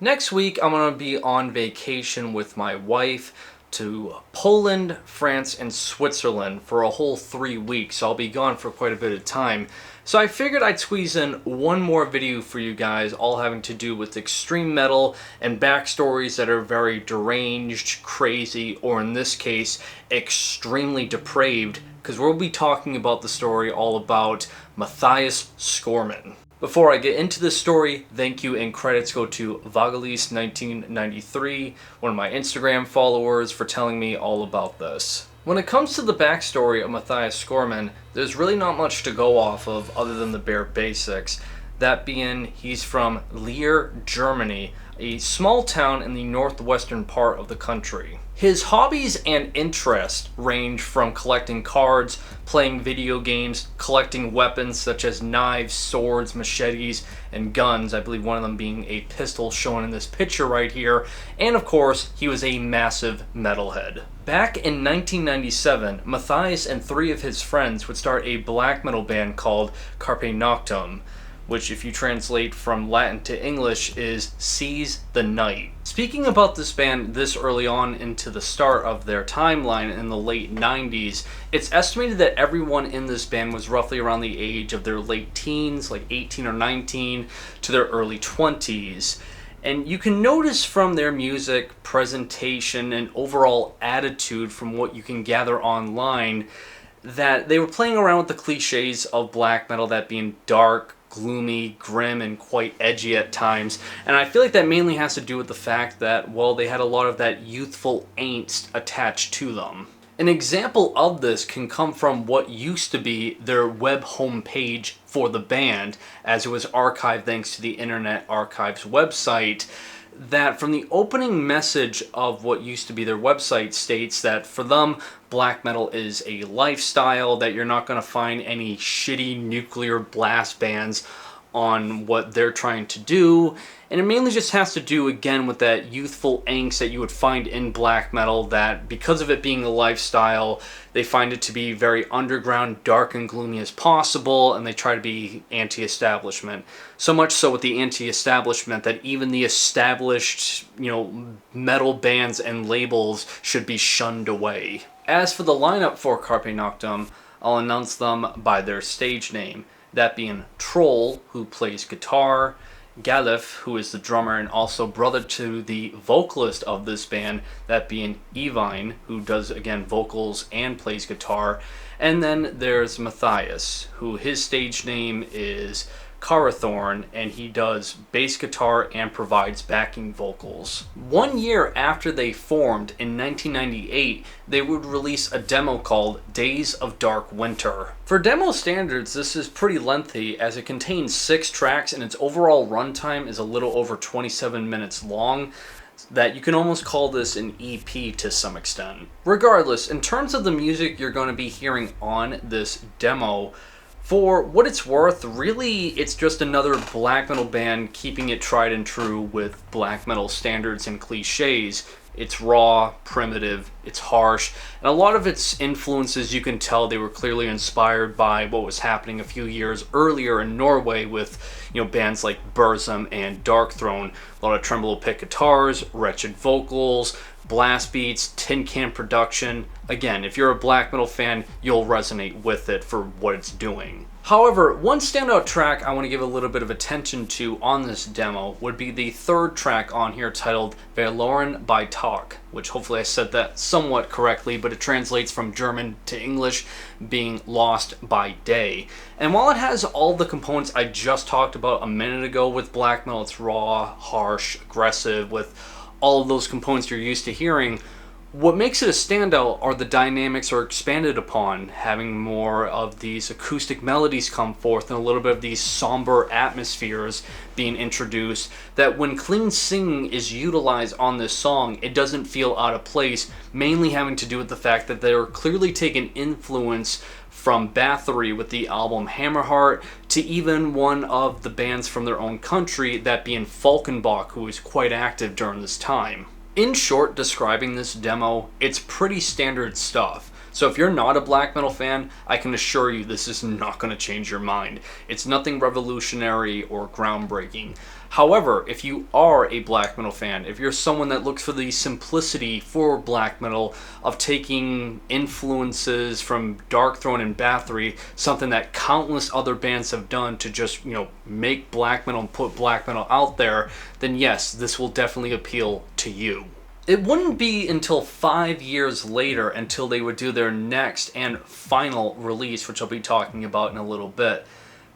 Next week, I'm going to be on vacation with my wife to Poland, France, and Switzerland for a whole 3 weeks. So I'll be gone for quite a bit of time. So I figured I'd squeeze in one more video for you guys, all having to do with extreme metal and backstories that are very deranged, crazy, or in this case, extremely depraved, because we'll be talking about the story all about Matias Scorman. Before I get into this story, thank you and credits go to Vagalis1993, one of my Instagram followers, for telling me all about this. When it comes to the backstory of Matias Scorman, there's really not much to go off of other than the bare basics. That being, he's from Leer, Germany, a small town in the northwestern part of the country. His hobbies and interests range from collecting cards, playing video games, collecting weapons such as knives, swords, machetes, and guns, I believe one of them being a pistol shown in this picture right here, and of course, he was a massive metalhead. Back in 1997, Matias and 3 of his friends would start a black metal band called Carpe Noctem, which if you translate from Latin to English is Seize the Night. Speaking about this band this early on into the start of their timeline in the late 90s, it's estimated that everyone in this band was roughly around the age of their late teens, like 18 or 19, to their early 20s. And you can notice from their music, presentation, and overall attitude from what you can gather online that they were playing around with the cliches of black metal, that being dark, gloomy, grim, and quite edgy at times. And I feel like that mainly has to do with the fact that, well, they had a lot of that youthful angst attached to them. An example of this can come from what used to be their web homepage for the band, as it was archived thanks to the Internet Archive's website. That from the opening message of what used to be their website states that for them, black metal is a lifestyle, that you're not going to find any shitty nuclear blast bands on what they're trying to do. And it mainly just has to do, again, with that youthful angst that you would find in black metal, that because of it being a lifestyle, they find it to be very underground, dark, and gloomy as possible, and they try to be anti-establishment. So much so with the anti-establishment that even the established, metal bands and labels should be shunned away. As for the lineup for Carpe Noctem, I'll announce them by their stage name, that being Troll, who plays guitar, Galef, who is the drummer and also brother to the vocalist of this band, that being Evine, who does, again, vocals and plays guitar, and then there's Matthias, who his stage name is Carathorn, and he does bass guitar and provides backing vocals. 1 year after they formed, in 1998, they would release a demo called Days of Dark Winter. For demo standards, this is pretty lengthy, as it contains 6 tracks and its overall runtime is a little over 27 minutes long, that you can almost call this an EP to some extent. Regardless, in terms of the music you're going to be hearing on this demo, for what it's worth, really, it's just another black metal band keeping it tried and true with black metal standards and cliches. It's raw, primitive, it's harsh, and a lot of its influences, you can tell they were clearly inspired by what was happening a few years earlier in Norway with, bands like Burzum and Darkthrone. A lot of tremolo pick guitars, wretched vocals, blast beats, tin can production. Again, if you're a black metal fan, you'll resonate with it for what it's doing. However, one standout track I want to give a little bit of attention to on this demo would be the 3rd track on here titled Verloren by Tag, which hopefully I said that somewhat correctly, but it translates from German to English, being lost by day. And while it has all the components I just talked about a minute ago with black metal, it's raw, harsh, aggressive, with all of those components you're used to hearing, what makes it a standout are the dynamics are expanded upon, having more of these acoustic melodies come forth and a little bit of these somber atmospheres being introduced, that when clean singing is utilized on this song, it doesn't feel out of place, mainly having to do with the fact that they're clearly taking influence from Bathory with the album Hammerheart, to even one of the bands from their own country, that being Falkenbach, who was quite active during this time. In short, describing this demo, it's pretty standard stuff. So if you're not a black metal fan, I can assure you this is not going to change your mind. It's nothing revolutionary or groundbreaking. However, if you are a black metal fan, if you're someone that looks for the simplicity for black metal of taking influences from Darkthrone and Bathory, something that countless other bands have done to just, make black metal and put black metal out there, then yes, this will definitely appeal to you. It wouldn't be until 5 years later until they would do their next and final release, which I'll be talking about in a little bit.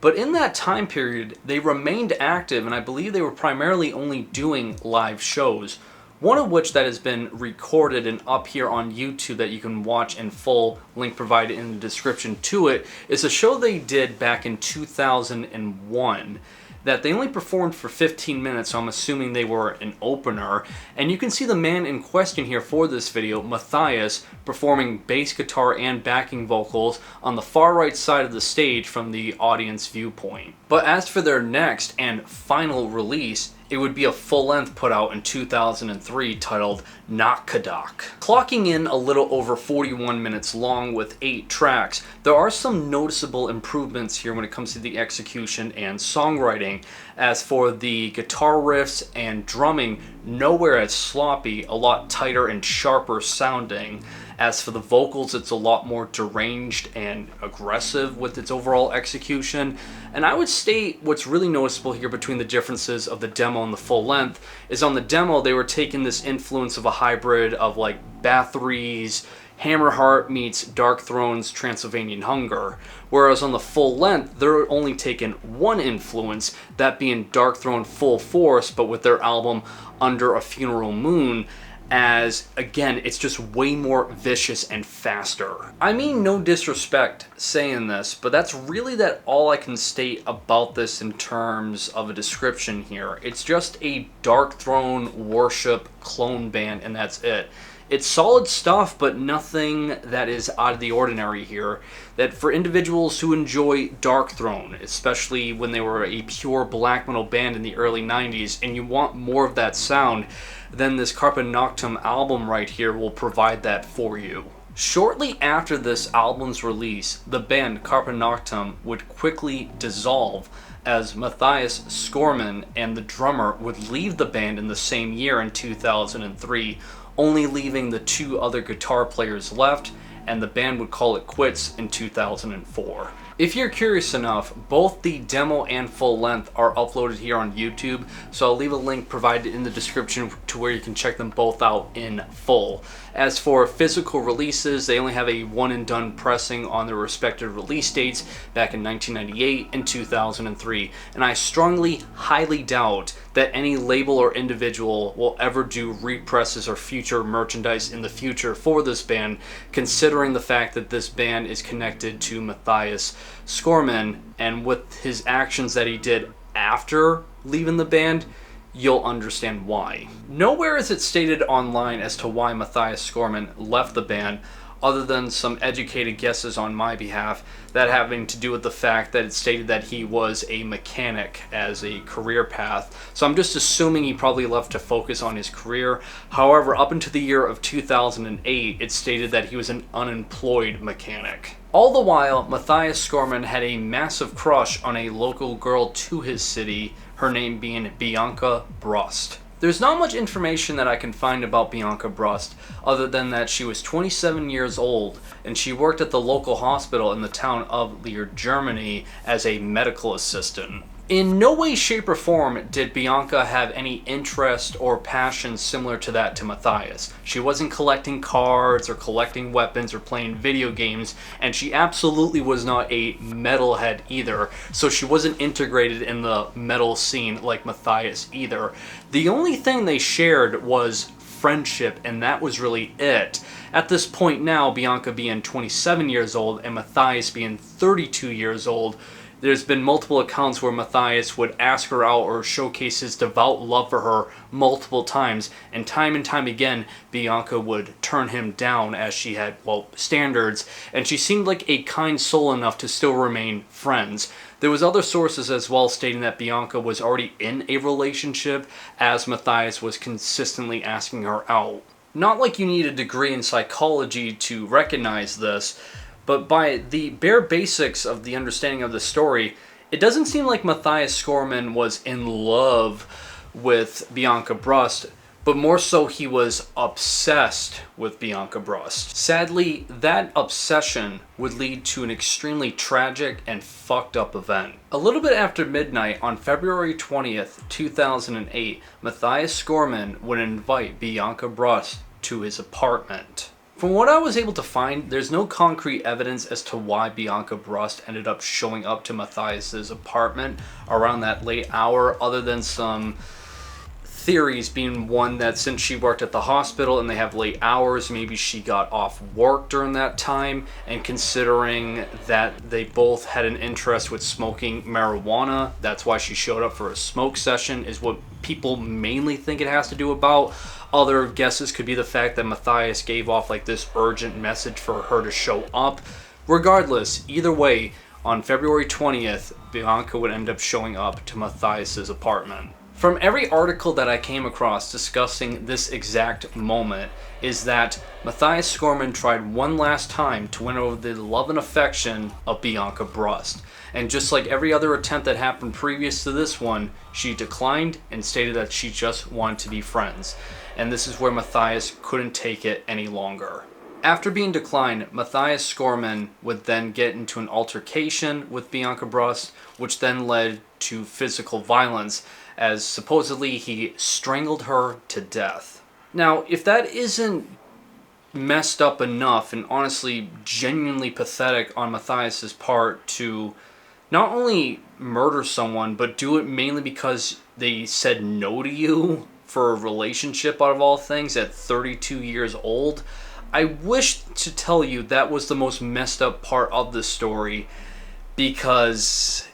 But in that time period, they remained active, and I believe they were primarily only doing live shows. One of which that has been recorded and up here on YouTube that you can watch in full, link provided in the description to it, is a show they did back in 2001. That they only performed for 15 minutes, so I'm assuming they were an opener. And you can see the man in question here for this video, Matias, performing bass guitar and backing vocals on the far right side of the stage from the audience viewpoint. But as for their next and final release, it would be a full-length put out in 2003 titled Noctum. Clocking in a little over 41 minutes long with 8 tracks, there are some noticeable improvements here when it comes to the execution and songwriting. As for the guitar riffs and drumming, nowhere as sloppy, a lot tighter and sharper sounding. As for the vocals, it's a lot more deranged and aggressive with its overall execution. And I would state what's really noticeable here between the differences of the demo and the full length is on the demo they were taking this influence of a hybrid of like Bathory's Hammerheart meets Darkthrone's Transylvanian Hunger. Whereas on the full length, they're only taking one influence, that being Darkthrone Full Force, but with their album Under a Funeral Moon, as, again, it's just way more vicious and faster. I mean no disrespect saying this, but that's really all I can state about this in terms of a description here. It's just a Darkthrone worship clone band, and that's it. It's solid stuff, but nothing that is out of the ordinary here. That for individuals who enjoy Darkthrone, especially when they were a pure black metal band in the early 90s, and you want more of that sound, then this Carpe Noctem album right here will provide that for you. Shortly after this album's release, the band Carpe Noctem would quickly dissolve, as Matias Scorman and the drummer would leave the band in the same year in 2003, only leaving the 2 other guitar players left, and the band would call it quits in 2004. If you're curious enough, both the demo and full length are uploaded here on YouTube, so I'll leave a link provided in the description to where you can check them both out in full. As for physical releases, they only have a one and done pressing on their respective release dates back in 1998 and 2003, and I strongly, highly doubt that any label or individual will ever do represses or future merchandise in the future for this band, considering the fact that this band is connected to Matias Scorman, and with his actions that he did after leaving the band, you'll understand why. Nowhere is it stated online as to why Matias Scorman left the band, other than some educated guesses on my behalf, that having to do with the fact that it stated that he was a mechanic as a career path. So I'm just assuming he probably left to focus on his career. However, up until the year of 2008, it stated that he was an unemployed mechanic. All the while, Matias Scorman had a massive crush on a local girl to his city, her name being Bianca Brust. There's not much information that I can find about Bianca Brust, other than that she was 27 years old, and she worked at the local hospital in the town of Leer, Germany, as a medical assistant. In no way, shape, or form did Bianca have any interest or passion similar to that to Matias. She wasn't collecting cards or collecting weapons or playing video games, and she absolutely was not a metalhead either, so she wasn't integrated in the metal scene like Matias either. The only thing they shared was friendship, and that was really it. At this point now, Bianca being 27 years old and Matias being 32 years old, there's been multiple accounts where Matias would ask her out or showcase his devout love for her multiple times, and time again, Bianca would turn him down as she had, standards, and she seemed like a kind soul enough to still remain friends. There was other sources as well stating that Bianca was already in a relationship, as Matias was consistently asking her out. Not like you need a degree in psychology to recognize this, but by the bare basics of the understanding of the story, It doesn't seem like Matias Scorman was in love with Bianca Brust, but more so he was obsessed with Bianca Brust. Sadly, that obsession would lead to an extremely tragic and fucked up event. A little bit after midnight on February 20th, 2008, Matias Scorman would invite Bianca Brust to his apartment. From what I was able to find, there's no concrete evidence as to why Bianca Brust ended up showing up to Matias's apartment around that late hour, other than some theories, being one that since she worked at the hospital and they have late hours, maybe she got off work during that time, and considering that they both had an interest with smoking marijuana, that's why she showed up for a smoke session, is what people mainly think it has to do about. Other guesses could be the fact that Matias gave off like this urgent message for her to show up. Regardless, either way, on February 20th, Bianca would end up showing up to Matias's apartment. From every article that I came across discussing this exact moment is that Matias Scorman tried one last time to win over the love and affection of Bianca Brust. And just like every other attempt that happened previous to this one, she declined and stated that she just wanted to be friends. And this is where Matias couldn't take it any longer. After being declined, Matias Scorman would then get into an altercation with Bianca Brust, which then led to physical violence, as supposedly he strangled her to death. Now, if that isn't messed up enough and honestly genuinely pathetic on Matias's part to not only murder someone, but do it mainly because they said no to you for a relationship out of all things at 32 years old, I wish to tell you that was the most messed up part of the story, because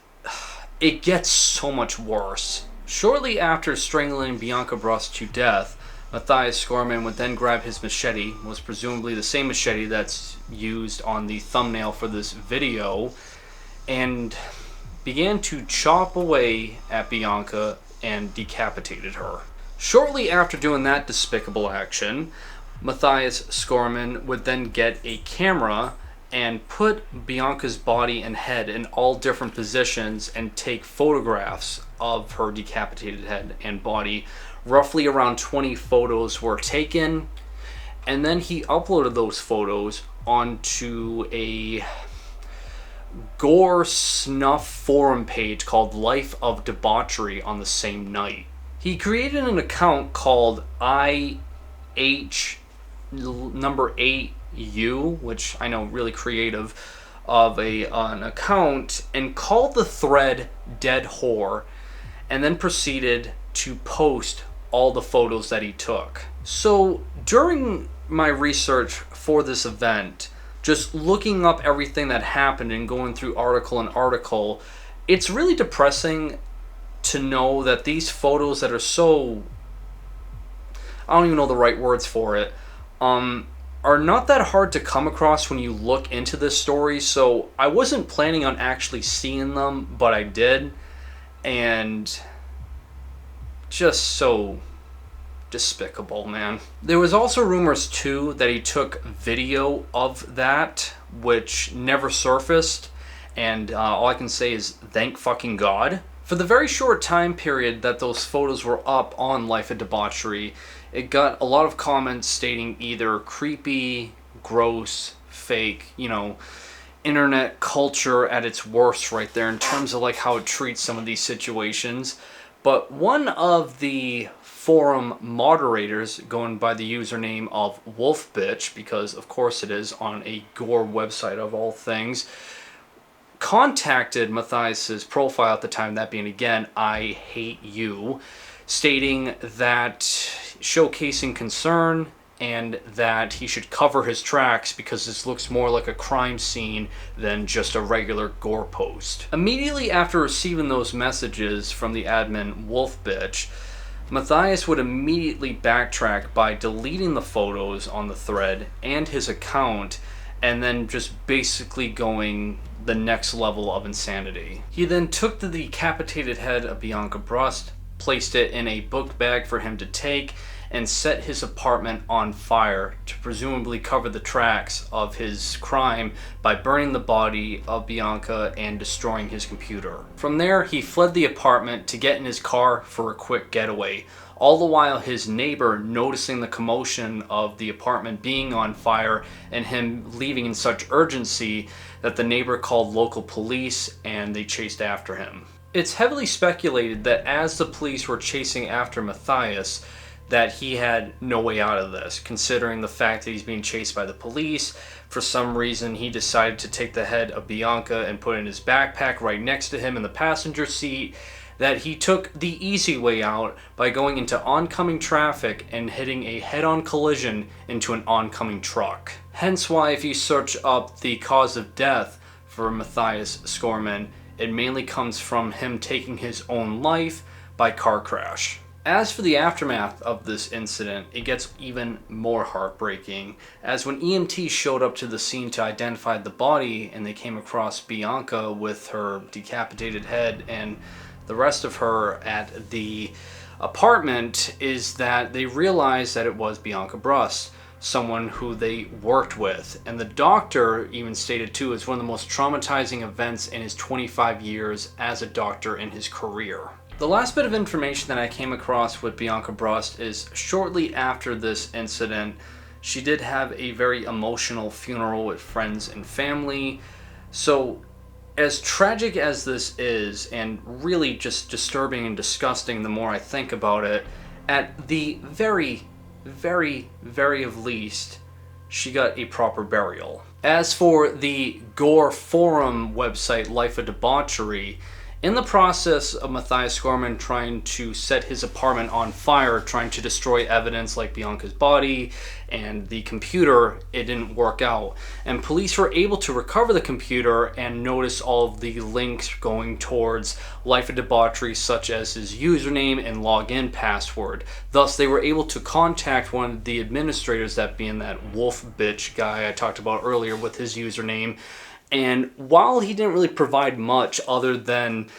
it gets so much worse. Shortly after strangling Bianca Brust to death, Matias Scorman would then grab his machete, most presumably the same machete that's used on the thumbnail for this video, and began to chop away at Bianca and decapitated her. Shortly after doing that despicable action, Matias Scorman would then get a camera and put Bianca's body and head in all different positions and take photographs of her decapitated head and body. Roughly around 20 photos were taken, and then he uploaded those photos onto a Gore snuff forum page called Life of Debauchery on the same night. He created an account called IH8U, which I know really creative of an account, and called the thread Dead Whore, and then proceeded to post all the photos that he took. So during my research for this event, just looking up everything that happened and going through article and article, it's really depressing to know that these photos that are so, I don't even know the right words for it, are not that hard to come across when you look into this story. So I wasn't planning on actually seeing them, but I did, and just so despicable, man. There was also rumors too that he took video of that, which never surfaced, and all I can say is thank fucking God. For the very short time period that those photos were up on Life of Debauchery, it got a lot of comments stating either creepy, gross, fake, internet culture at its worst right there in terms of like how it treats some of these situations. But one of the forum moderators, going by the username of Wolfbitch, because of course it is on a Gore website of all things, contacted Matias's profile at the time, that being again I Hate You, stating that showcasing concern and that he should cover his tracks because this looks more like a crime scene than just a regular Gore post. Immediately after receiving those messages from the admin Wolfbitch, Matias would immediately backtrack by deleting the photos on the thread and his account, and then just basically going the next level of insanity. He then took the decapitated head of Bianca Brust, placed it in a book bag for him to take, and set his apartment on fire to presumably cover the tracks of his crime by burning the body of Bianca and destroying his computer. From there, he fled the apartment to get in his car for a quick getaway, all the while his neighbor noticing the commotion of the apartment being on fire and him leaving in such urgency that the neighbor called local police and they chased after him. It's heavily speculated that as the police were chasing after Matias, that he had no way out of this, considering the fact that he's being chased by the police. For some reason, he decided to take the head of Bianca and put it in his backpack right next to him in the passenger seat, that he took the easy way out by going into oncoming traffic and hitting a head-on collision into an oncoming truck. Hence why if you search up the cause of death for Matias Scorman, it mainly comes from him taking his own life by car crash. As for the aftermath of this incident, it gets even more heartbreaking, as when EMTs showed up to the scene to identify the body and they came across Bianca with her decapitated head and the rest of her at the apartment, is that they realized that it was Bianca Brust, someone who they worked with. And the doctor even stated too, it's one of the most traumatizing events in his 25 years as a doctor in his career. The last bit of information that I came across with Bianca Brust is shortly after this incident, she did have a very emotional funeral with friends and family. So as tragic as this is, and really just disturbing and disgusting the more I think about it, at the very of least, she got a proper burial. As for the Gore forum website, Life of Debauchery, in the process of Matias Scorman trying to set his apartment on fire, trying to destroy evidence like Bianca's body and the computer, it didn't work out. And police were able to recover the computer and notice all of the links going towards Life of Debauchery, such as his username and login password. Thus, they were able to contact one of the administrators, that being that wolf bitch guy I talked about earlier with his username. And while he didn't really provide much other than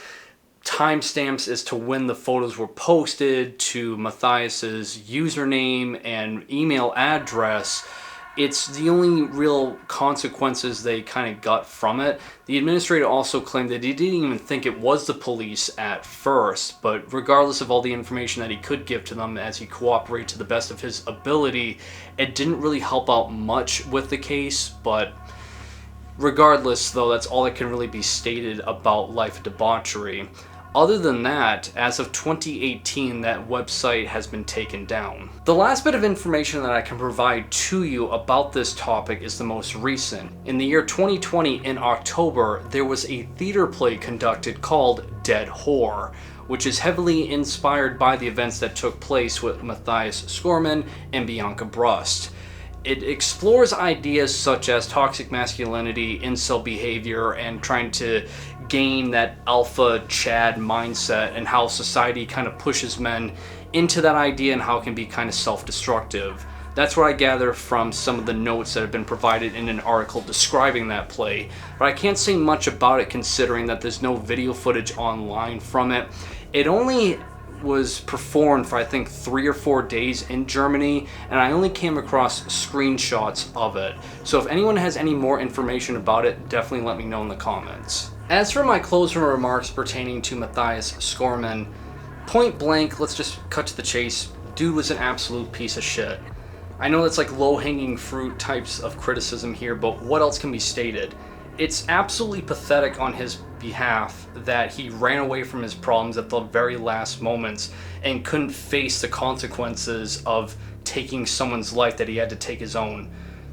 timestamps as to when the photos were posted to Matias's username and email address, it's the only real consequences they kind of got from it. The administrator also claimed that he didn't even think it was the police at first, but regardless of all the information that he could give to them as he cooperated to the best of his ability, it didn't really help out much with the case. But regardless, though, that's all that can really be stated about Life of Debauchery. Other than that, as of 2018, that website has been taken down. The last bit of information that I can provide to you about this topic is the most recent. In the year 2020, in October, there was a theater play conducted called Dead Whore, which is heavily inspired by the events that took place with Matias Scorman and Bianca Brust. It explores ideas such as toxic masculinity, incel behavior, and trying to gain that alpha Chad mindset, and how society kind of pushes men into that idea and how it can be kind of self-destructive. That's what I gather from some of the notes that have been provided in an article describing that play. But I can't say much about it considering that there's no video footage online from it. It only was performed for I think 3 or 4 days in Germany, and I only came across screenshots of it. So if anyone has any more information about it, definitely let me know in the comments. As for my closing remarks pertaining to Matias Scorman, point blank, let's just cut to the chase. Dude was an absolute piece of shit. I know that's like low-hanging fruit types of criticism here, but what else can be stated? It's absolutely pathetic on his behalf that he ran away from his problems at the very last moments and couldn't face the consequences of taking someone's life that he had to take his own.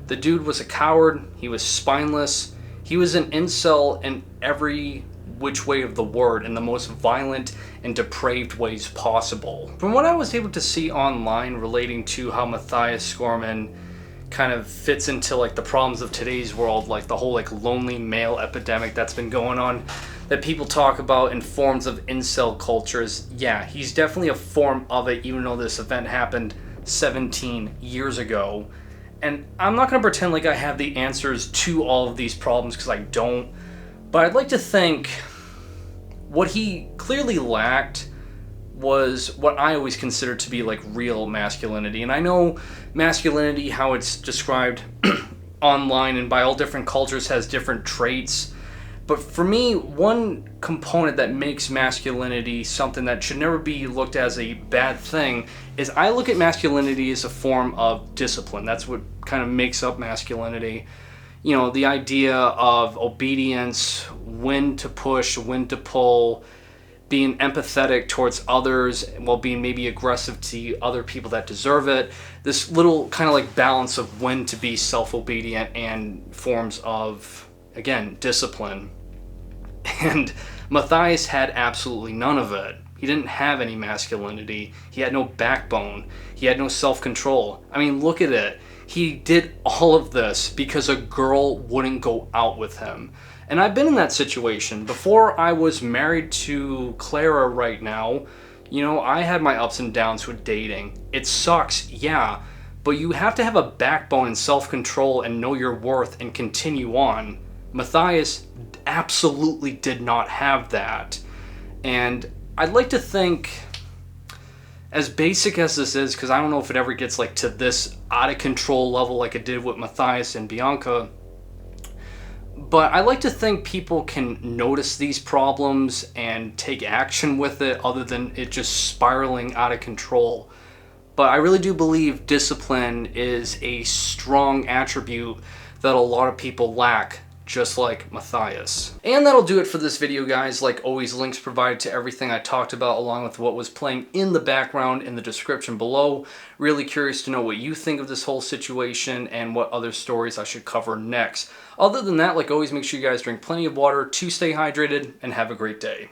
The dude was a coward, he was spineless, he was an incel in every which way of the word, in the most violent and depraved ways possible. From what I was able to see online relating to how Matias Scorman kind of fits into like the problems of today's world, like the whole like lonely male epidemic that's been going on that people talk about in forms of incel cultures. Yeah, he's definitely a form of it, even though this event happened 17 years ago. And I'm not going to pretend like I have the answers to all of these problems, because I don't. But I'd like to think what he clearly lacked was what I always considered to be like real masculinity. And I know masculinity, how it's described online and by all different cultures, has different traits. But for me, one component that makes masculinity something that should never be looked as a bad thing is I look at masculinity as a form of discipline. That's what kind of makes up masculinity. You know, the idea of obedience, when to push, when to pull, being empathetic towards others while being maybe aggressive to other people that deserve it. This little kind of like balance of when to be self-obedient and forms of, again, discipline. And Matthias had absolutely none of it. He didn't have any masculinity. He had no backbone. He had no self-control. I mean, look at it. He did all of this because a girl wouldn't go out with him. And I've been in that situation. Before I was married to Clara right now, you know, I had my ups and downs with dating. It sucks, yeah, but you have to have a backbone and self-control and know your worth and continue on. Matthias absolutely did not have that. And I'd like to think, as basic as this is, because I don't know if it ever gets like to this out of control level like it did with Matthias and Bianca, but I like to think people can notice these problems and take action with it other than it just spiraling out of control. But I really do believe discipline is a strong attribute that a lot of people lack, just like Matthias. And that'll do it for this video, guys. Like always, links provided to everything I talked about along with what was playing in the background in the description below. Really curious to know what you think of this whole situation and what other stories I should cover next. Other than that, like always, make sure you guys drink plenty of water to stay hydrated and have a great day.